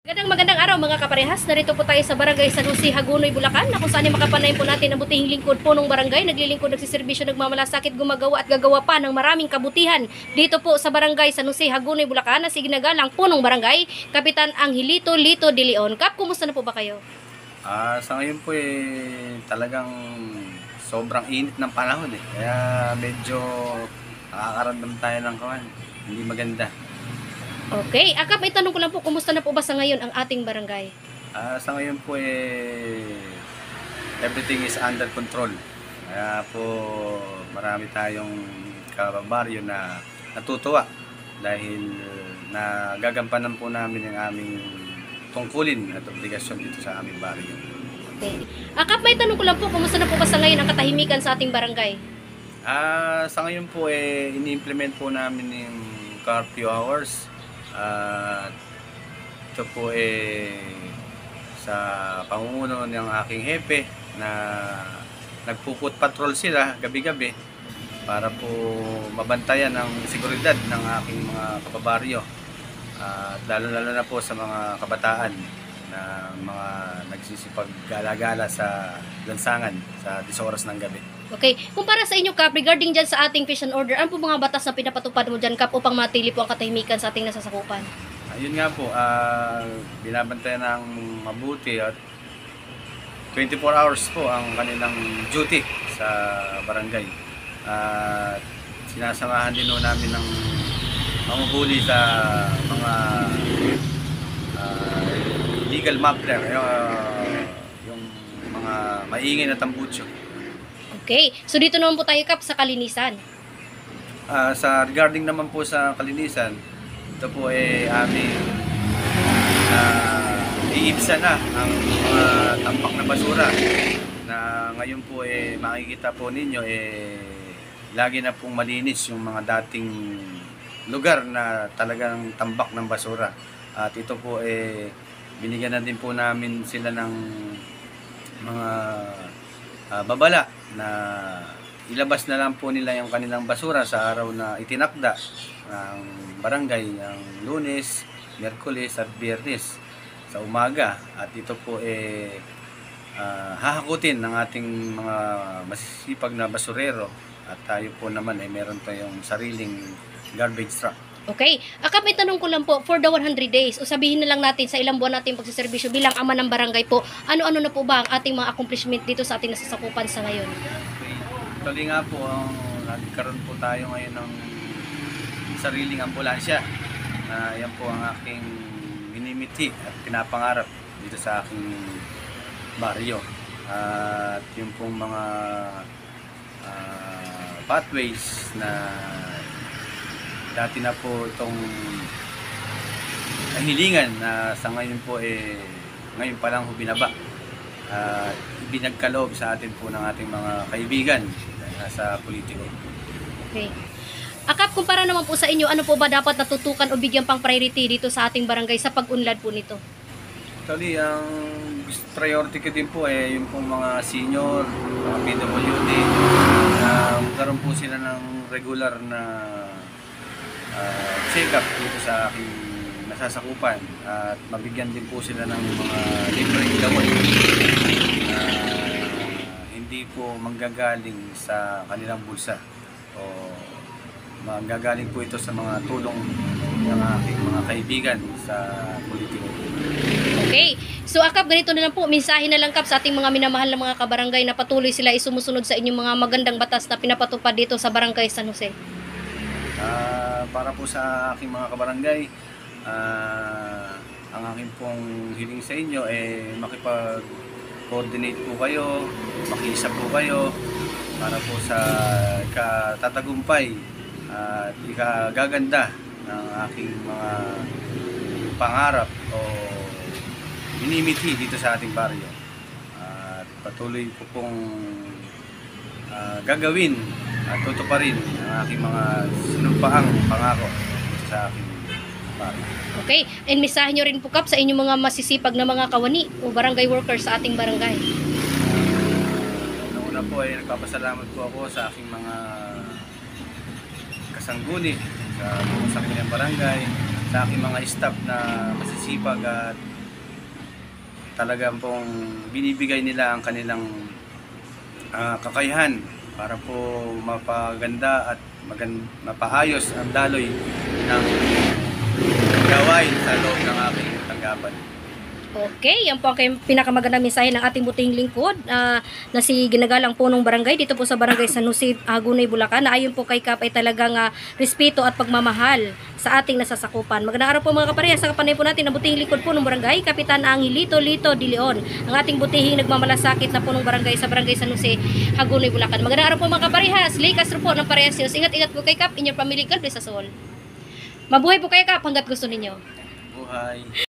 Magandang araw mga kaparehas. Narito po tayo sa Barangay San Jose, Hagunoy, Bulacan, na kung saan ay makapanayin po natin ang butihing lingkod po ng barangay. Naglilingkod, nagsiservisyo, nagmamalasakit, gumagawa at gagawa pa ng maraming kabutihan dito po sa Barangay San Jose, Hagunoy, Bulacan, na siginagalang po ng barangay, Kapitan Angelito Lito de Leon. Kap, kumusta na po ba kayo? Sa ngayon po talagang sobrang init ng panahon Kaya medyo nakakaramdam tayo ng kawan. Hindi maganda. Okay, Akap, may tanong ko lang po, kumusta na po ba sa ngayon ang ating barangay? Sa ngayon po everything is under control. Kaya po marami tayong kababaryo na natutuwa dahil nagagampanan po namin ang aming tungkulin at obligasyon dito sa aming baryo. Okay. Akap, may tanong ko lang po, kumusta na po ba sa ngayon ang katahimikan sa ating barangay? Sa ngayon po ini-implement po namin yung curfew hours. Ito po sa pamumuno ng aking hepe na nagpuput patrol sila gabi-gabi para po mabantayan ang seguridad ng aking mga kababaryo. Lalo-lalo na po sa mga kabataan na mga nagsisipag-gala-gala sa lansangan sa 10 oras ng gabi. Okay, kung para sa inyo, Kap, regarding dyan sa ating fish and order, ano po mga batas na pinapatupad mo dyan, Kap, upang matili po ang katahimikan sa ating nasasakupan? Ayun nga po, binabantayan ng mabuti at 24 hours po ang kanilang duty sa barangay. Sinasamahan din namin ng mamubuli sa mga illegal muffler, yung mga maingay na tambucho. Okay, so dito naman po tayo, Kap, sa kalinisan. Regarding naman po sa kalinisan, ito po aming iibsan na ang mga tampak na basura na ngayon po makikita po ninyo lagi na pong malinis yung mga dating lugar na talagang tambak ng basura. At ito po binigyan na din po namin sila ng mga babala na ilabas na lang po nila yung kanilang basura sa araw na itinakda ng barangay ng Lunes, Miyerkules at Biyernes sa umaga. At ito po hahakutin ng ating mga masisipag na basurero at tayo po naman meron tayong sariling garbage truck. Okay, Akap, may tanong ko lang po, for the 100 days, o sabihin na lang natin sa ilang buwan natin pagsiservisyo bilang ama ng barangay po, ano-ano na po ba ang ating mga accomplishment dito sa ating nasasakupan sa ngayon? Tuloy nga po, nagkaroon po tayo ngayon ng sariling ambulansya. Yan po ang aking minimiti at pinapangarap dito sa aking baryo. At yung pong mga pathways na dati na po itong hilingan na sa ngayon po ngayon pa lang binaba. Ibinagkaloob sa atin po ng ating mga kaibigan sa politiko. Okay. Akap, kumpara naman po sa inyo, ano po ba dapat natutukan o bigyan pang priority dito sa ating barangay sa pag-unlad po nito? Actually, ang priority ko din po yung pong mga senior, mga PWD, na magkaroon po sila ng regular na check-up dito sa aking nasasakupan at mabigyan din po sila ng mga libreng gamot na hindi po manggagaling sa kanilang bulsa o manggagaling po ito sa mga tulong ng aking mga kaibigan sa politiko. Okay, so Akap, ganito na lang po, mensahe na lang, Kap, sa ating mga minamahal na mga kabarangay na patuloy sila isumusunod sa inyong mga magandang batas na pinapatupad dito sa Barangay San Jose. Para po sa aking mga kabarangay, ang aking pong hiling sa inyo makipag-coordinate po kayo, makiisa po kayo para po sa ikatatagumpay at ikagaganda ng aking mga pangarap o minimiti dito sa ating baryo. At patuloy po pong gagawin at tutuparin ang aking mga sinumpaang pangako sa aking baryo. Okay, and mensahe nyo rin po, Kap, sa inyong mga masisipag na mga kawani o barangay workers sa ating barangay. Una po nagpapasalamat po ako sa aking mga kasangguni sa buong barangay, sa aking mga staff na masisipag at talagang pong binibigay nila ang kanilang kakayahan para po mapaganda at mapaayos ang daloy ng gawain sa loob ng aking tanggapan. Okay, yan po ang pinakamagandang mensahe ng ating butihing lingkod na si Ginagalang Punong Barangay dito po sa Barangay San Jose, Hagonoy, Bulacan, na ayon po kay Kap ay talagang respeto at pagmamahal sa ating nasasakupan. Magandang araw po mga kaparehas, sa kapanay po natin ang butihing lingkod Punong Barangay, Kapitan Angelito Lito De Leon, ang ating butihing nagmamalasakit na Punong Barangay sa Barangay San Jose, Hagonoy, Bulacan. Magandang araw po mga kaparehas, Lee Castro po ng Parehas News. Ingat-ingat po kay Kap, inyong pamilya, God bless us all. Mabuhay po kayo Kap hanggat gusto ninyo. Buhay!